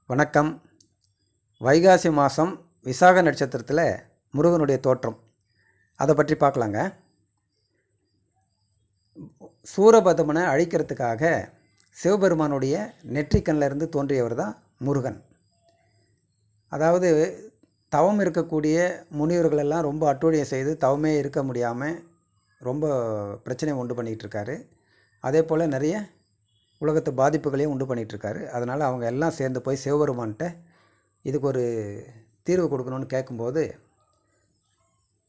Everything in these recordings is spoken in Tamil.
வணக்கம். வைகாசி மாதம் விசாக நட்சத்திரத்தில் முருகனுடைய தோற்றம் அதை பற்றி பார்க்கலாங்க. சூரபதமனை அழிக்கிறதுக்காக சிவபெருமானுடைய நெற்றிக்கண்ணிலிருந்து தோன்றியவர் தான் முருகன். அதாவது தவம் இருக்கக்கூடிய முனிவர்களெல்லாம் ரொம்ப அட்டூழியம் செய்து தவமே இருக்க முடியாமல் ரொம்ப பிரச்சனை உண்டு பண்ணிகிட்டு இருக்காரு. அதே போல் நிறைய உலகத்து பாதிப்புகளையும் உண்டு பண்ணிகிட்ருக்காரு. அதனால் அவங்க எல்லாம் சேர்ந்து போய் சிவபெருமான்கிட்ட இதுக்கு ஒரு தீர்வு கொடுக்கணும்னு கேட்கும்போது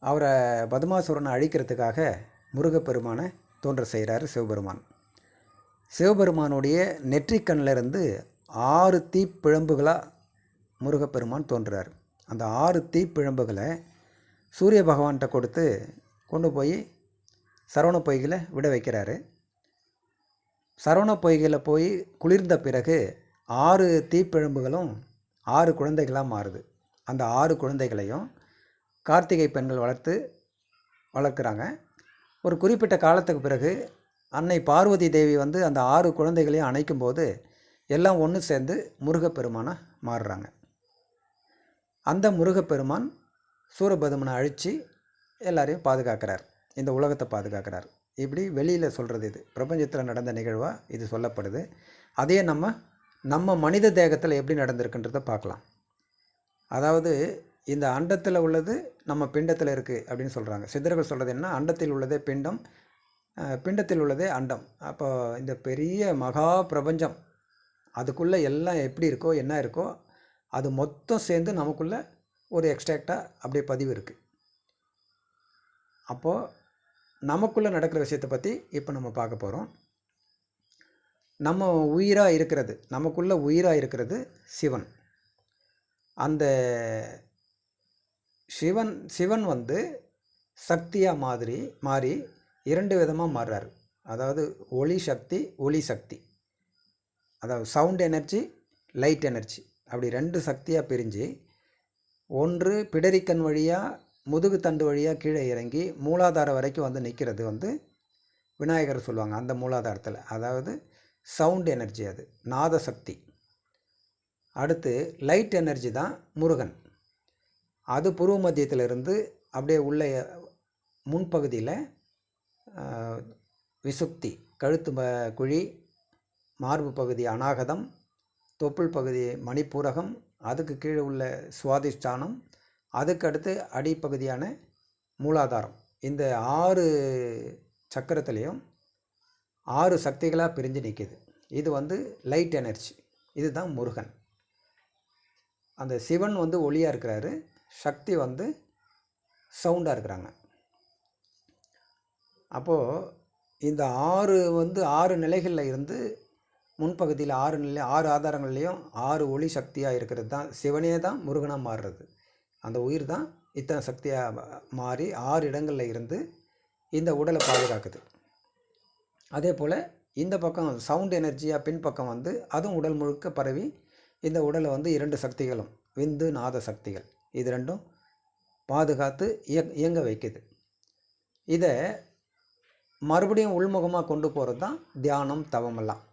அவரை பதுமாசுரனை அழிக்கிறதுக்காக முருகப்பெருமானை தோன்ற செய்கிறார் சிவபெருமான். சிவபெருமானுடைய நெற்றிக்கண்ணிலிருந்து 6 தீப்பிழம்புகளாக முருகப்பெருமான் தோன்றுறார். அந்த 6 தீப்பிழம்புகளை சூரிய பகவான்கிட்ட கொடுத்து கொண்டு போய் சரவண பொய்கையில் விட வைக்கிறாரு. சரவண பொய்கையில் போய் குளிர்ந்த பிறகு 6 தீப்பிழம்புகளும் 6 குழந்தைகளாக மாறுது. அந்த 6 குழந்தைகளையும் கார்த்திகை பெண்கள் வளர்க்குறாங்க. ஒரு குறிப்பிட்ட காலத்துக்கு பிறகு அன்னை பார்வதி தேவி வந்து அந்த 6 குழந்தைகளையும் அணைக்கும் போது எல்லாம் ஒன்று சேர்ந்து முருகப்பெருமானாக மாறுறாங்க. அந்த முருகப்பெருமான் சூரபதுமனை அழித்து எல்லாரையும் பாதுகாக்கிறார், இந்த உலகத்தை பாதுகாக்கிறார். இப்படி வெளியில் சொல்கிறது, இது பிரபஞ்சத்தில் நடந்த நிகழ்வாக இது சொல்லப்படுது. அதே நம்ம மனித தேகத்தில் எப்படி நடந்திருக்குன்றதை பார்க்கலாம். அதாவது இந்த அண்டத்தில் உள்ளது நம்ம பிண்டத்தில் இருக்குது அப்படின்னு சொல்கிறாங்க. சித்தர்கள் சொல்கிறது என்ன, அண்டத்தில் உள்ளதே பிண்டம், பிண்டத்தில் உள்ளதே அண்டம். அப்போ இந்த பெரிய மகா பிரபஞ்சம் அதுக்குள்ளே எல்லாம் எப்படி இருக்கோ என்ன இருக்கோ அது மொத்தம் சேர்ந்து நமக்குள்ளே ஒரு எக்ஸ்ட்ராக்டாக அப்படியே பதிவு இருக்குது. அப்போது நமக்குள்ளே நடக்கிற விஷயத்தை பற்றி இப்போ நம்ம பார்க்க போகிறோம். நம்ம உயிராக இருக்கிறது, நமக்குள்ளே உயிராக இருக்கிறது சிவன். அந்த சிவன் வந்து சக்தியாக மாறி 2 விதமாக மாறுறாரு. அதாவது ஒளி சக்தி, அதாவது சவுண்ட் எனர்ஜி, லைட் எனர்ஜி, அப்படி 2 சக்தியாக பிரிஞ்சு, ஒன்று பிடரிக்கண் வழியாக முதுகு தண்டு வழியாக கீழே இறங்கி மூலாதாரம் வரைக்கும் வந்து நிற்கிறது வந்து விநாயகர் சொல்லுவாங்க. அந்த மூலாதாரத்தில் அதாவது சவுண்ட் எனர்ஜி, அது நாத சக்தி. அடுத்து லைட் எனர்ஜி தான் முருகன். அது புருவ மத்தியத்திலிருந்து அப்படியே உள்ள முன்பகுதியில் விசுக்தி, கழுத்து குழி, மார்பு பகுதி அநாகதம், தொப்புள் பகுதி மணிப்பூரகம், அதுக்கு கீழே உள்ள சுவாதிஷ்டானம், அதுக்கு அடுத்து அடிப்பகுதியான மூலாதாரம். இந்த 6 சக்கரத்துலேயும் 6 சக்திகளாக பிரிஞ்சு நிற்கிது. இது வந்து லைட் எனர்ஜி, இதுதான் முருகன். அந்த சிவன் வந்து ஒளியாக இருக்கிறாரு, சக்தி வந்து சவுண்டாக இருக்கிறாங்க. அப்போது இந்த 6 நிலைகளில் இருந்து முன்பகுதியில் 6 ஆதாரங்கள்லேயும் 6 ஒளி சக்தியாக இருக்கிறது தான் சிவனே தான் முருகனாக மாறுறது. அந்த உயிர் தான் இத்தனை சக்தியாக மாறி 6 இடங்களில் இருந்து இந்த உடலை பாதுகாக்குது. அதே போல் இந்த பக்கம் சவுண்ட் எனர்ஜியாக பின்பக்கம் வந்து அதுவும் உடல் முழுக்க பரவி இந்த உடலை வந்து 2 சக்திகளும் விந்து நாத சக்திகள், இது 2ம் பாதுகாத்து இயங்க வைக்குது. இதை மறுபடியும் உள்முகமாக கொண்டு போகிறது தான் தியானம், தவமெல்லாம்.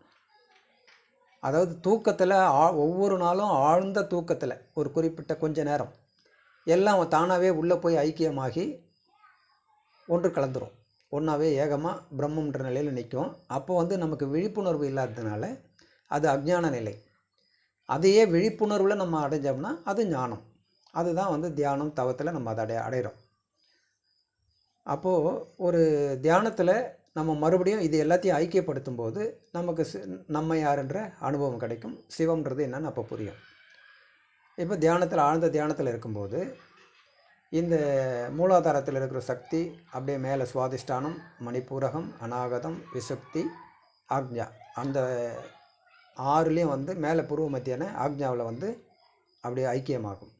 அதாவது தூக்கத்தில் ஒவ்வொரு நாளும் ஆழ்ந்த தூக்கத்தில் ஒரு குறிப்பிட்ட கொஞ்ச நேரம் எல்லாம் தானாகவே உள்ளே போய் ஐக்கியமாகி ஒன்று கலந்துரும், ஒன்றாவே ஏகமாக பிரம்மன்ற நிலையில் நிற்கும். அப்போ வந்து நமக்கு விழிப்புணர்வு இல்லாததுனால அது அஞ்ஞான நிலை. அதையே விழிப்புணர்வில் நம்ம அடைஞ்சோம்னா அது ஞானம். அதுதான் வந்து தியானம், தவத்தில் நம்ம அதை அடைகிறோம். அப்போது ஒரு தியானத்தில் நம்ம மறுபடியும் இது எல்லாத்தையும் ஐக்கியப்படுத்தும் போது நமக்கு நம்ம யாருன்ற அனுபவம் கிடைக்கும். சிவம்ன்றது என்னன்னு அப்போ புரியும். இப்போ தியானத்தில் ஆழ்ந்த தியானத்தில் இருக்கும்போது இந்த மூலாதாரத்தில் இருக்கிற சக்தி அப்படியே மேலே சுவாதிஷ்டானம், மணிப்பூரகம், அநாகதம், விசுக்தி, ஆக்ஞா, அந்த 6லேயும் வந்து மேலே பூர்வ மத்தியான ஆக்ஞாவில் வந்து அப்படியே ஐக்கியமாகும்.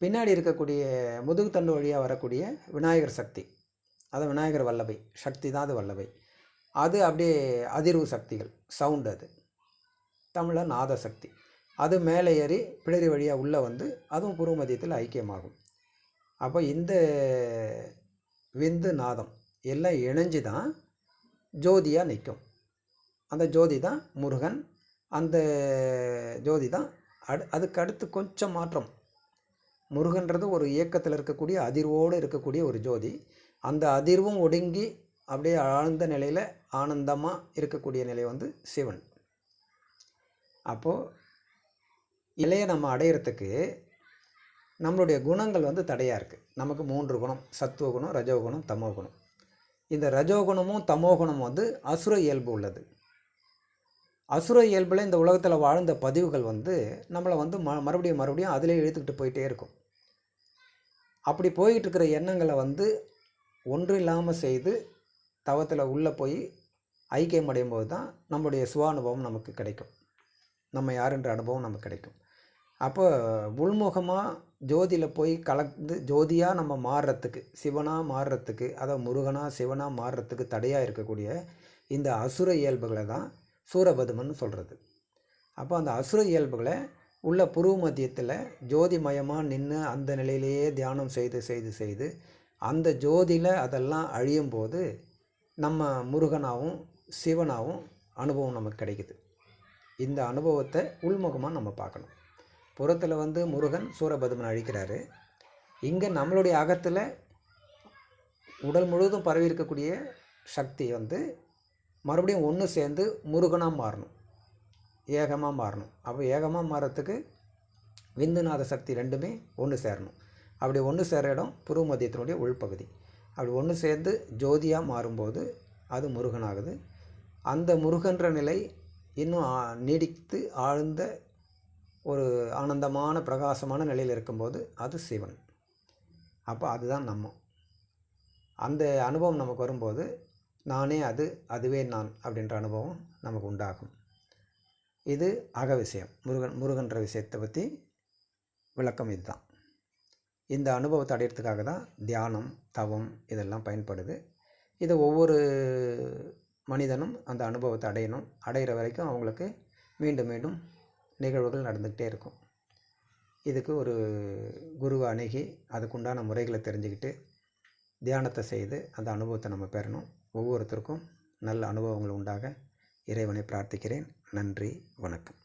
பின்னாடி இருக்கக்கூடிய முதுகு தண்டு வழியாக வரக்கூடிய விநாயகர் சக்தி, அது விநாயகர் வல்லபை சக்தி தான், அது வல்லபை. அது அப்படியே அதிர்வு சக்திகள், சவுண்டு, அது தமிழில் நாத சக்தி. அது மேலே ஏறி பிடரி வழியாக உள்ளே வந்து அதுவும் பூர்வ மத்தியத்தில் ஐக்கியமாகும். அப்போ இந்த விந்து நாதம் எல்லாம் இணைஞ்சு தான் ஜோதியாக நிற்கும். அந்த ஜோதி தான் முருகன். அந்த ஜோதி தான். அதுக்கு அடுத்து கொஞ்சம் மாற்றம். முருகன்றது ஒரு இயக்கத்தில் இருக்கக்கூடிய அதிர்வோடு இருக்கக்கூடிய ஒரு ஜோதி. அந்த அதிர்வும் ஒடுங்கி அப்படியே ஆழ்ந்த நிலையில் ஆனந்தமாக இருக்கக்கூடிய நிலை வந்து சிவன். அப்போது இலையை நம்ம அடையிறதுக்கு நம்மளுடைய குணங்கள் வந்து தடையாக இருக்குது. நமக்கு 3 குணம்: சத்துவகுணம், ரஜோகுணம், தமோகுணம். இந்த ரஜோகுணமும் தமோகுணமும் வந்து அசுர இயல்பு உள்ளது. அசுர இயல்பில் இந்த உலகத்தில் வாழ்ந்த பதிவுகள் வந்து நம்மளை வந்து மறுபடியும் அதிலே இழுத்துக்கிட்டு போயிட்டே இருக்கும். அப்படி போயிட்டு இருக்கிற எண்ணங்களை வந்து ஒன்று இல்லாமல் செய்து தவத்தில் உள்ளே போய் ஐக்கியம் அடையும் போது தான் நம்முடைய சுவானுபவம் நமக்கு கிடைக்கும். நம்ம யாருன்ற அனுபவம் நமக்கு கிடைக்கும். அப்போ உள்முகமாக ஜோதியில் போய் கலந்து ஜோதியாக நம்ம மாறுறதுக்கு, சிவனாக மாறுறதுக்கு, அதாவது முருகனாக சிவனாக மாறுறதுக்கு தடையாக இருக்கக்கூடிய இந்த அசுர இயல்புகளை தான் சூரபதுமன் சொல்கிறது. அப்போ அந்த அசுர இயல்புகளை உள்ள புருவ மத்தியத்தில் ஜோதிமயமாக நின்று அந்த நிலையிலேயே தியானம் செய்து அந்த ஜோதியில் அதெல்லாம் அழியும் போது நம்ம முருகனாகவும் சிவனாகவும் அனுபவம் நமக்கு கிடைக்குது. இந்த அனுபவத்தை உள்முகமாக நம்ம பார்க்கணும். புறத்தில் வந்து முருகன் சூரபதுமன் அழிக்கிறாரு. இங்கே நம்மளுடைய அகத்தில் உடல் முழுவதும் பரவி இருக்கக்கூடிய சக்தி வந்து மறுபடியும் ஒன்று சேர்ந்து முருகனாக மாறணும், ஏகமாக மாறணும். அப்போ ஏகமாக மாறத்துக்கு விந்துநாத சக்தி ரெண்டுமே ஒன்று சேரணும். அப்படி ஒன்று சேர இடம் புருவ மத்தியத்தினுடைய உள்பகுதி. அப்படி ஒன்று சேர்ந்து ஜோதியாக மாறும்போது அது முருகனாகுது. அந்த முருகன்ற நிலை இன்னும் நீடித்து ஆழ்ந்த ஒரு ஆனந்தமான பிரகாசமான நிலையில் இருக்கும்போது அது சிவன். அப்போ அதுதான் நம்ம. அந்த அனுபவம் நமக்கு வரும்போது நானே அதுவே நான் அப்படின்ற அனுபவம் நமக்கு உண்டாகும். இது அக விஷயம். முருகன்ற விஷயத்தை பற்றி விளக்கம் இதுதான். இந்த அனுபவத்தை அடையிறதுக்காக தான் தியானம், தவம் இதெல்லாம் பயன்படுது. இதை ஒவ்வொரு மனிதனும் அந்த அனுபவத்தை அடையிற வரைக்கும் அவங்களுக்கு மீண்டும் மீண்டும் நிகழ்வுகள் நடந்துக்கிட்டே இருக்கும். இதுக்கு ஒரு குருவை அணுகி அதுக்குண்டான முறைகளை தெரிஞ்சுக்கிட்டு தியானத்தை செய்து அந்த அனுபவத்தை நம்ம பெறணும். ஒவ்வொருத்தருக்கும் நல்ல அனுபவங்கள் உண்டாக இறைவனை பிரார்த்திக்கிறேன். நன்றி, வணக்கம்.